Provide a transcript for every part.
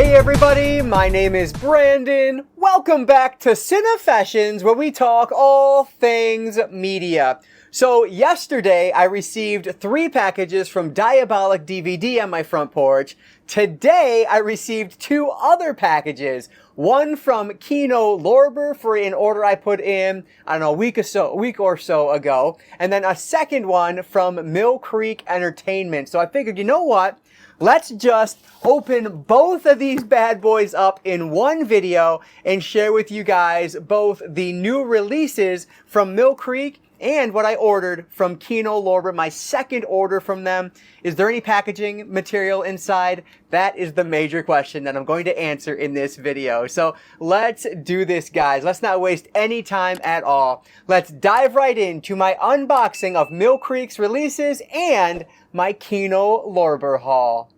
Hey everybody, my name is Brandon. Welcome back to Cinefessions, where we talk all things media. So yesterday I received 3 packages from Diabolic DVD on my front porch. Today I received 2 other packages. One from Kino Lorber for an order I put in, I don't know, a week or so ago. And then a second one from Mill Creek Entertainment. So I figured, you know what? Let's just open both of these bad boys up in one video and share with you guys both the new releases from Mill Creek and what I ordered from Kino Lorber, my second order from them. Is there any packaging material inside? That is the major question that I'm going to answer in this video. So let's do this, guys. Let's not waste any time at all. Let's dive right into my unboxing of Mill Creek's releases and my Kino Lorber haul.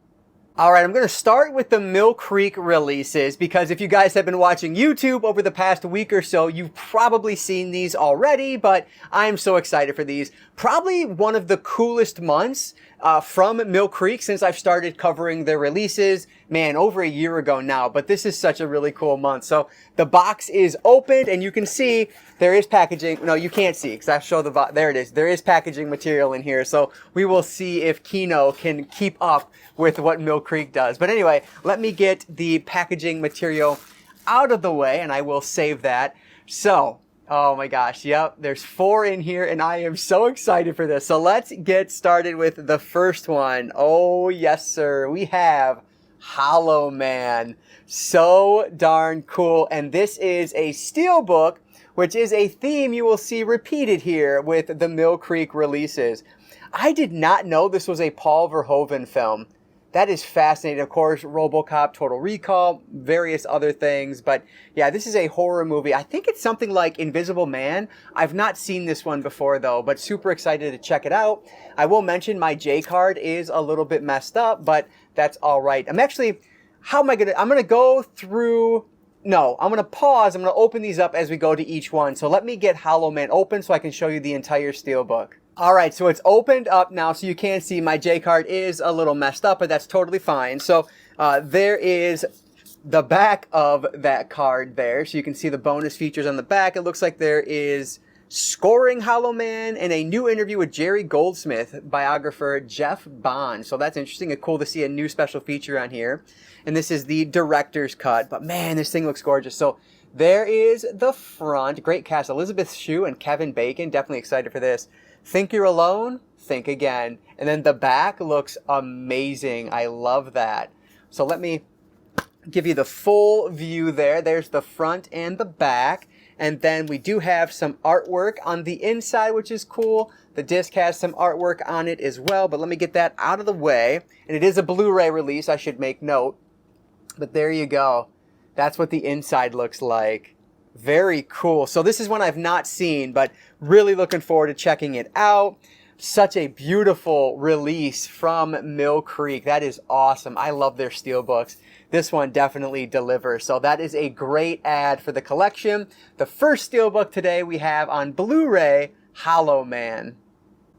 Alright, I'm going to start with the Mill Creek releases because if you guys have been watching YouTube over the past week or so, you've probably seen these already, but I'm so excited for these. Probably one of the coolest months from Mill Creek since I've started covering their releases. Man, over a year ago now, but this is such a really cool month. So the box is opened and you can see there is packaging. No, you can't see because I show the box. There it is. There is packaging material in here. So we will see if Kino can keep up with what Mill Creek does. But anyway, let me get the packaging material out of the way and I will save that. So, oh my gosh, yep, there's 4 in here and I am so excited for this. So let's get started with the first one. Oh yes, sir. We have Hollow Man. So darn cool. And this is a Steelbook, which is a theme you will see repeated here with the Mill Creek releases. I did not know this was a Paul Verhoeven film. That is fascinating. Of course, RoboCop, Total Recall, various other things. But yeah, this is a horror movie. I think it's something like Invisible Man. I've not seen this one before though, but super excited to check it out. I will mention my J card is a little bit messed up, but that's all right. I'm going to go through... No, I'm going to pause. I'm going to open these up as we go to each one. So let me get Hollow Man open so I can show you the entire Steelbook. Alright, so it's opened up now so you can see my J card is a little messed up, but that's totally fine. So there is the back of that card there. So you can see the bonus features on the back. It looks like there is Scoring Hollow Man and a new interview with Jerry Goldsmith, biographer Jeff Bond. So that's interesting. It's cool to see a new special feature on here. And this is the director's cut. But man, this thing looks gorgeous. So there is the front. Great cast. Elizabeth Shue and Kevin Bacon. Definitely excited for this. Think you're alone? Think again. And then the back looks amazing. I love that. So let me give you the full view there. There's the front and the back. And then we do have some artwork on the inside, which is cool. The disc has some artwork on it as well. But let me get that out of the way. And it is a Blu-ray release, I should make note. But there you go. That's what the inside looks like. Very cool. So this is one I've not seen, but really looking forward to checking it out. Such a beautiful release from Mill Creek. That is awesome. I love their Steelbooks. This one definitely delivers. So that is a great add for the collection. The first Steelbook today we have on Blu-ray, Hollow Man.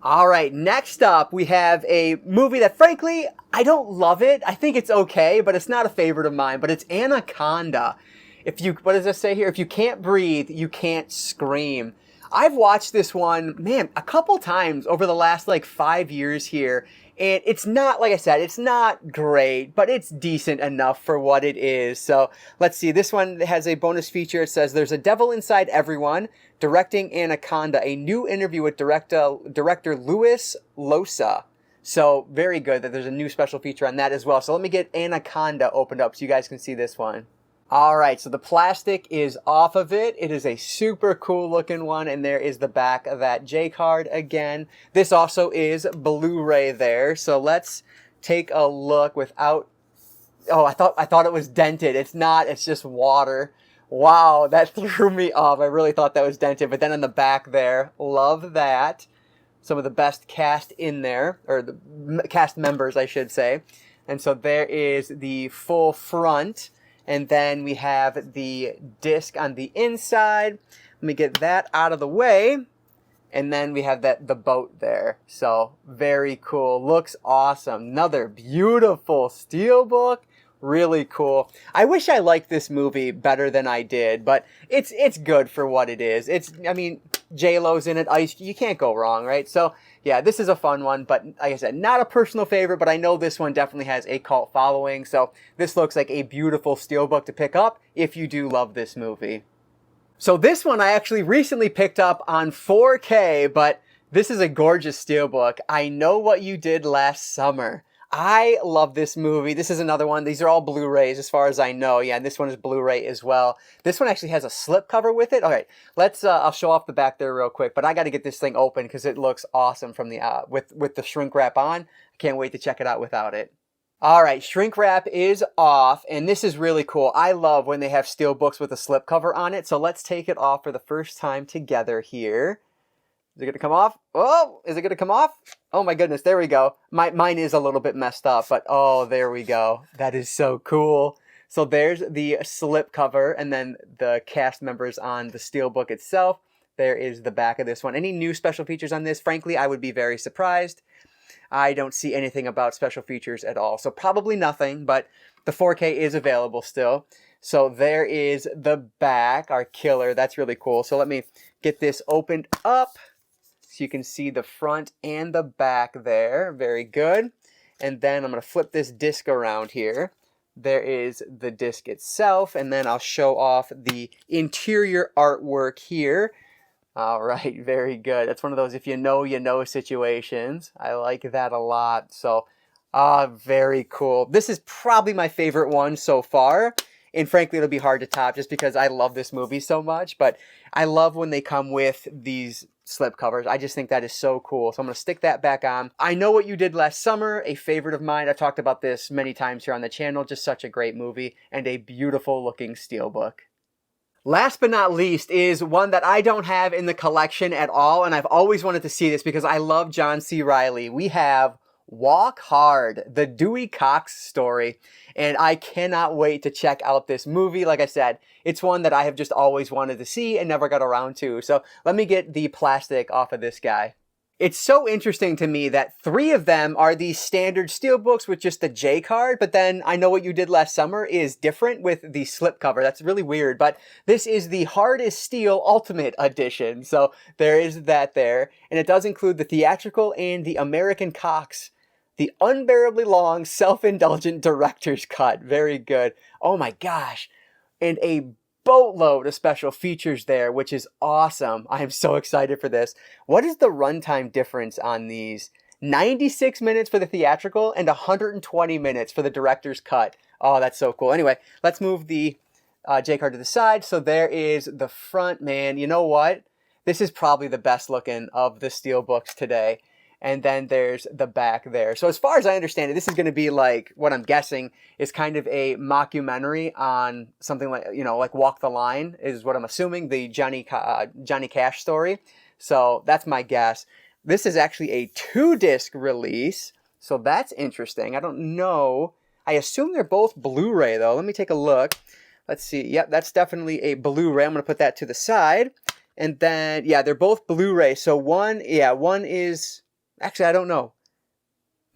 All right, next up we have a movie that frankly, I don't love it. I think it's okay, but it's not a favorite of mine, but it's Anaconda. What does this say here? If you can't breathe, you can't scream. I've watched this one, man, a couple times over the last 5 years here. And it's not, like I said, it's not great, but it's decent enough for what it is. So let's see. This one has a bonus feature. It says, "There's a devil inside everyone. Directing Anaconda. A new interview with director Louis Losa." So very good that there's a new special feature on that as well. So let me get Anaconda opened up so you guys can see this one. Alright, so the plastic is off of it. It is a super cool looking one, and there is the back of that J card again. This also is Blu-ray there, so let's take a look without... Oh, I thought it was dented. It's not, it's just water. Wow, that threw me off. I really thought that was dented, but then on the back there, love that. Some of the best cast in there, or the cast members, I should say. And so there is the full front. And then we have the disc on the inside. Let me get that out of the way. And then we have the boat there. So very cool. Looks awesome. Another beautiful Steelbook. Really cool. I wish I liked this movie better than I did, but it's good for what it is. I mean, J-Lo's in it. Ice, you can't go wrong, right? So yeah, this is a fun one, but like I said, not a personal favorite, but I know this one definitely has a cult following. So this looks like a beautiful steelbook to pick up if you do love this movie. So this one I actually recently picked up on 4K, but this is a gorgeous steelbook. I Know What You Did Last Summer. I love this movie. This is another one. These are all Blu-rays as far as I know. Yeah, and this one is Blu-ray as well. This one actually has a slipcover with it. Okay, let's, I'll show off the back there real quick, but I got to get this thing open because it looks awesome from the, with the shrink wrap on. I can't wait to check it out without it. All right, shrink wrap is off, and this is really cool. I love when they have steelbooks with a slipcover on it, so let's take it off for the first time together here. Is it going to come off? Oh, is it going to come off? Oh my goodness, there we go. Mine is a little bit messed up, but oh, there we go. That is so cool. So there's the slip cover and then the cast members on the steelbook itself. There is the back of this one. Any new special features on this? Frankly, I would be very surprised. I don't see anything about special features at all. So probably nothing, but the 4K is available still. So there is the back, our killer. That's really cool. So let me get this opened up. So you can see the front and the back there. Very good. And then I'm going to flip this disc around here. There is the disc itself. And then I'll show off the interior artwork here. All right, very good. That's one of those if you know situations. I like that a lot. So, very cool. This is probably my favorite one so far. And frankly, it'll be hard to top just because I love this movie so much. But I love when they come with these slip covers. I just think that is so cool. So I'm going to stick that back on. I Know What You Did Last Summer, a favorite of mine. I've talked about this many times here on the channel. Just such a great movie and a beautiful looking steelbook. Last but not least is one that I don't have in the collection at all. And I've always wanted to see this because I love John C. Reilly. We have Walk Hard, the Dewey Cox story. And I cannot wait to check out this movie. Like I said, it's one that I have just always wanted to see and never got around to. So let me get the plastic off of this guy. It's so interesting to me that 3 of them are the standard steelbooks with just the J card, but then I Know What You Did Last Summer is different with the slipcover. That's really weird, but this is the Hard as Steel Ultimate Edition. So there is that there, and it does include the theatrical and the American Cox, the unbearably long, self-indulgent director's cut. Very good. Oh my gosh. And a boatload of special features there, which is awesome. I am so excited for this. What is the runtime difference on these? 96 minutes for the theatrical and 120 minutes for the director's cut. Oh, that's so cool. Anyway, let's move the J card to the side. So there is the front, man. You know what? This is probably the best looking of the steelbooks today. And then there's the back there. So as far as I understand it, this is going to be like, what I'm guessing is kind of a mockumentary on something like, you know, like Walk the Line is what I'm assuming, the Johnny Cash story. So that's my guess. This is actually a 2-disc release. So that's interesting. I don't know. I assume they're both Blu-ray though. Let me take a look. Let's see. Yep, that's definitely a Blu-ray. I'm going to put that to the side. And then, yeah, they're both Blu-ray. So one is... Actually, I don't know.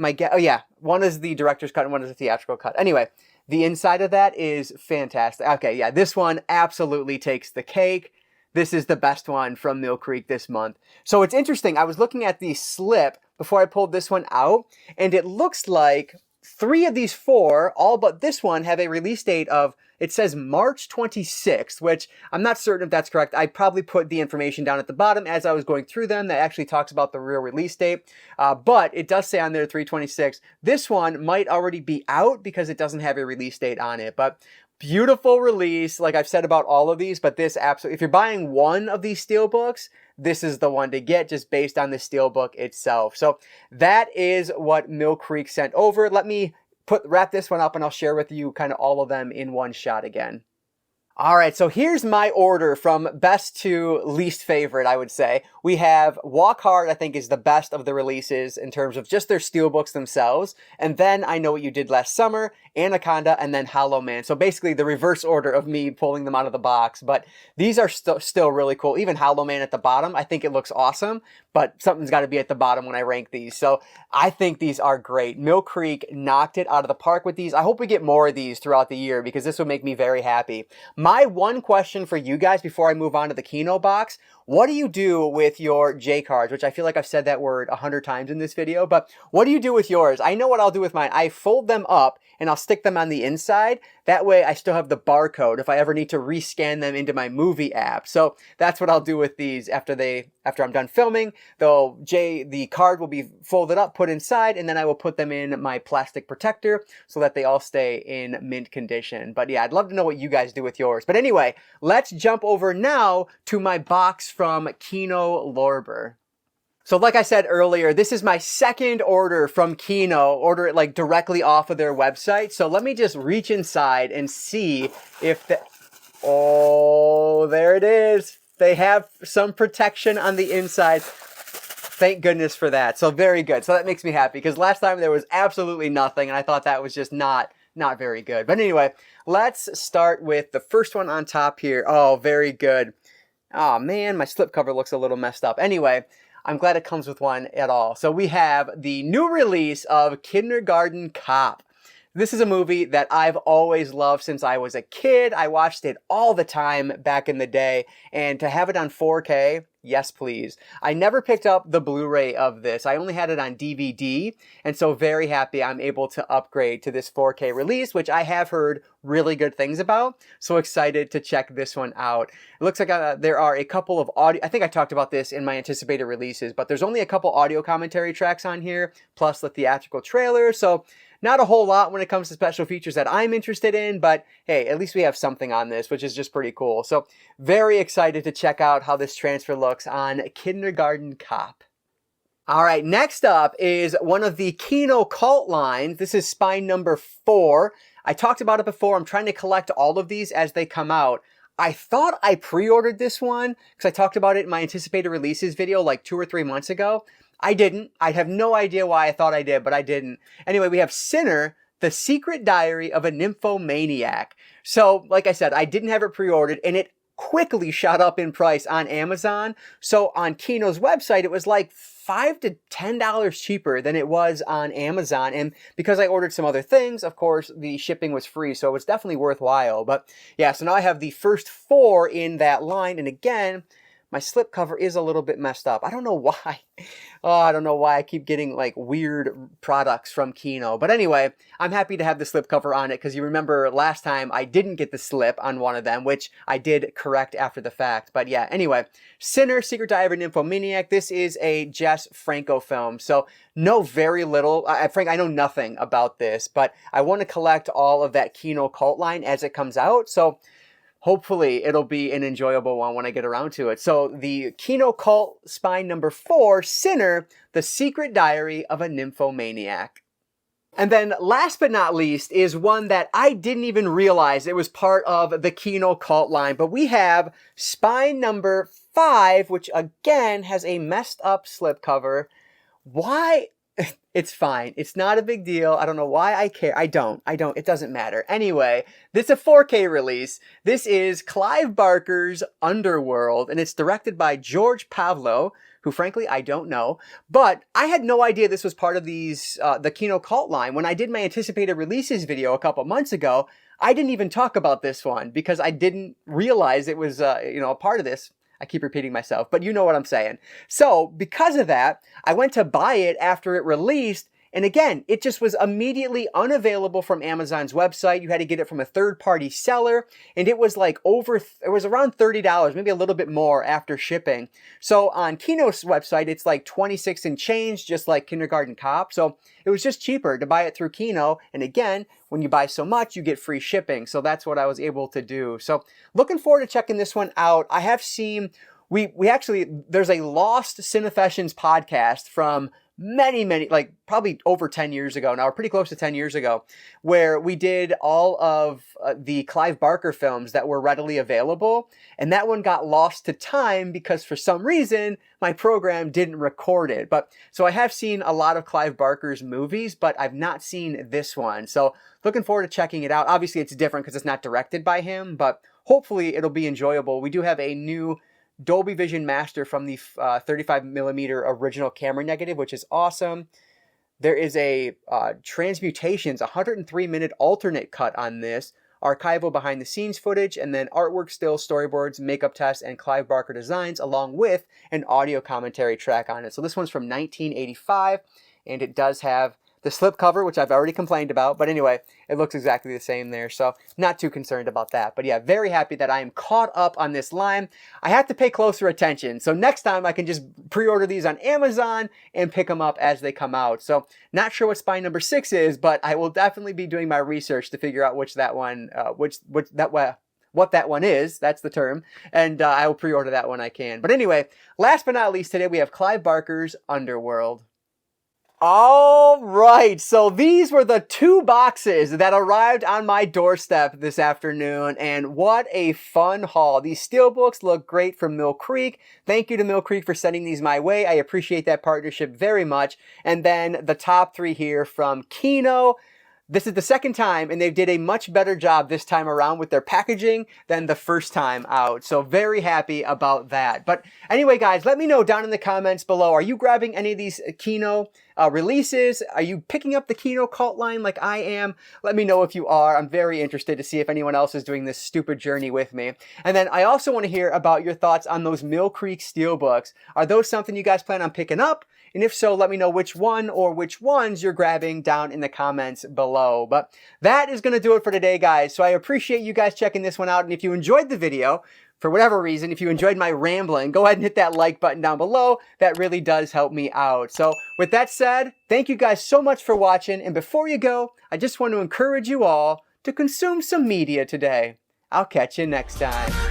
Oh yeah, one is the director's cut and one is the theatrical cut. Anyway, the inside of that is fantastic. Okay, yeah, this one absolutely takes the cake. This is the best one from Mill Creek this month. So it's interesting. I was looking at the slip before I pulled this one out, and it looks like 3 of these 4, all but this one, have a release date of, it says March 26th, which I'm not certain if that's correct. I probably put the information down at the bottom as I was going through them that actually talks about the real release date. But it does say on there 3/26. This one might already be out because it doesn't have a release date on it. But beautiful release, like I've said about all of these, but this absolutely, if you're buying one of these steelbooks, this is the one to get just based on the steelbook itself. So that is what Mill Creek sent over. Let me wrap this one up and I'll share with you kind of all of them in one shot again. All right, so here's my order from best to least favorite, I would say. We have Walk Hard, I think, is the best of the releases in terms of just their steelbooks themselves. And then I Know What You Did Last Summer, Anaconda, and then Hollow Man. So basically the reverse order of me pulling them out of the box. But these are still really cool. Even Hollow Man at the bottom, I think it looks awesome. but something's got to be at the bottom when I rank these. So I think these are great. Mill Creek knocked it out of the park with these. I hope we get more of these throughout the year because this would make me very happy. My one question for you guys before I move on to the Kino box: what do you do with your J cards? Which I feel like I've said that word 100 times in this video, but what do you do with yours? I know what I'll do with mine. I fold them up and I'll stick them on the inside. That way I still have the barcode if I ever need to rescan them into my movie app. So that's what I'll do with these after I'm done filming. The card will be folded up, put inside, and then I will put them in my plastic protector so that they all stay in mint condition. But yeah, I'd love to know what you guys do with yours. But anyway, let's jump over now to my box from Kino Lorber. So like I said earlier, this is my second order from Kino. Order it like directly off of their website. So let me just reach inside and see if oh, there it is. They have some protection on the inside. Thank goodness for that. So very good. So that makes me happy because last time there was absolutely nothing and I thought that was just not very good. But anyway, let's start with the first one on top here. Oh, very good. Oh man, my slipcover looks a little messed up. Anyway, I'm glad it comes with one at all. So we have the new release of Kindergarten Cop. This is a movie that I've always loved since I was a kid. I watched it all the time back in the day. And to have it on 4K, yes please. I never picked up the Blu-ray of this. I only had it on DVD. And so very happy I'm able to upgrade to this 4K release, which I have heard really good things about. So excited to check this one out. It looks like there are a couple of audio, I think I talked about this in my anticipated releases, but there's only a couple audio commentary tracks on here, plus the theatrical trailer. So not a whole lot when it comes to special features that I'm interested in, but hey, at least we have something on this, which is just pretty cool. So very excited to check out how this transfer looks on Kindergarten Cop. All right, next up is one of the Kino cult lines. This is spine number 4. I talked about it before. I'm trying to collect all of these as they come out. I thought I pre-ordered this one because I talked about it in my anticipated releases video like 2 or 3 months ago. I didn't. I have no idea why I thought I did, but I didn't. Anyway, we have Sinner, The Secret Diary of a Nymphomaniac. So, like I said, I didn't have it pre-ordered, and it quickly shot up in price on Amazon. So on Kino's website, it was like $5 to $10 cheaper than it was on Amazon. And because I ordered some other things, of course, the shipping was free. So it's definitely worthwhile. But yeah, so now I have the first 4 in that line. And again, my slipcover is a little bit messed up. I don't know why. Oh, I don't know why I keep getting like weird products from Kino. But anyway, I'm happy to have the slipcover on it because you remember last time I didn't get the slip on one of them, which I did correct after the fact. But yeah, anyway, Sinner, Secret Diary of a Nymphomaniac. This is a Jess Franco film. So know very little. Frank, I know nothing about this, but I want to collect all of that Kino cult line as it comes out. So hopefully it'll be an enjoyable one when I get around to it. So the Kino cult spine number 4, Sinner, The Secret Diary of a Nymphomaniac. And then last but not least is one that I didn't even realize it was part of the Kino cult line. But we have spine number 5, which again has a messed up slipcover. Why? It's fine. It's not a big deal. I don't know why I care. I don't. It doesn't matter. Anyway, this is a 4K release. This is Clive Barker's Underworld, and it's directed by George Pavlo, who frankly I don't know. But I had no idea this was part of the Kino cult line. When I did my anticipated releases video a couple months ago, I didn't even talk about this one because I didn't realize it was a part of this. I keep repeating myself, but you know what I'm saying. So because of that, I went to buy it after it released. And again, it just was immediately unavailable from Amazon's website. You had to get it from a third-party seller. And it was like it was around $30, maybe a little bit more after shipping. So on Kino's website, it's like 26 and change, just like Kindergarten Cop. So it was just cheaper to buy it through Kino. And again, when you buy so much, you get free shipping. So that's what I was able to do. So looking forward to checking this one out. I have seen, we actually, there's a Lost Cinefessions podcast from many, like probably over 10 years ago now, or pretty close to 10 years ago, where we did all of the Clive Barker films that were readily available. And that one got lost to time because for some reason, my program didn't record it. But so I have seen a lot of Clive Barker's movies, but I've not seen this one. So looking forward to checking it out. Obviously, it's different because it's not directed by him, but hopefully it'll be enjoyable. We do have a new Dolby Vision Master from the 35mm original camera negative, which is awesome. There is a Transmutations 103-minute alternate cut on this, archival behind-the-scenes footage, and then artwork, stills, storyboards, makeup tests, and Clive Barker designs, along with an audio commentary track on it. So this one's from 1985, and it does have the slipcover, which I've already complained about, but anyway, it looks exactly the same there, so not too concerned about that. But yeah, very happy that I am caught up on this line. I have to pay closer attention, so next time I can just pre-order these on Amazon and pick them up as they come out. So not sure what spine number 6 is, but I will definitely be doing my research to figure out what that one is, that's the term, and I will pre-order that when I can. But anyway, last but not least, today we have Clive Barker's Underworld. All right, so these were the 2 boxes that arrived on my doorstep this afternoon, and what a fun haul. These Steelbooks look great from Mill Creek. Thank you to Mill Creek for sending these my way. I appreciate that partnership very much. And then the top 3 here from Kino. This is the second time, and they did a much better job this time around with their packaging than the first time out. So very happy about that. But anyway, guys, let me know down in the comments below. Are you grabbing any of these Kino releases? Are you picking up the Kino cult line like I am? Let me know if you are. I'm very interested to see if anyone else is doing this stupid journey with me. And then I also want to hear about your thoughts on those Mill Creek Steelbooks. Are those something you guys plan on picking up? And if so, let me know which one or which ones you're grabbing down in the comments below. But that is going to do it for today, guys. So I appreciate you guys checking this one out. And if you enjoyed the video, for whatever reason, if you enjoyed my rambling, go ahead and hit that like button down below. That really does help me out. So with that said, thank you guys so much for watching. And before you go, I just want to encourage you all to consume some media today. I'll catch you next time.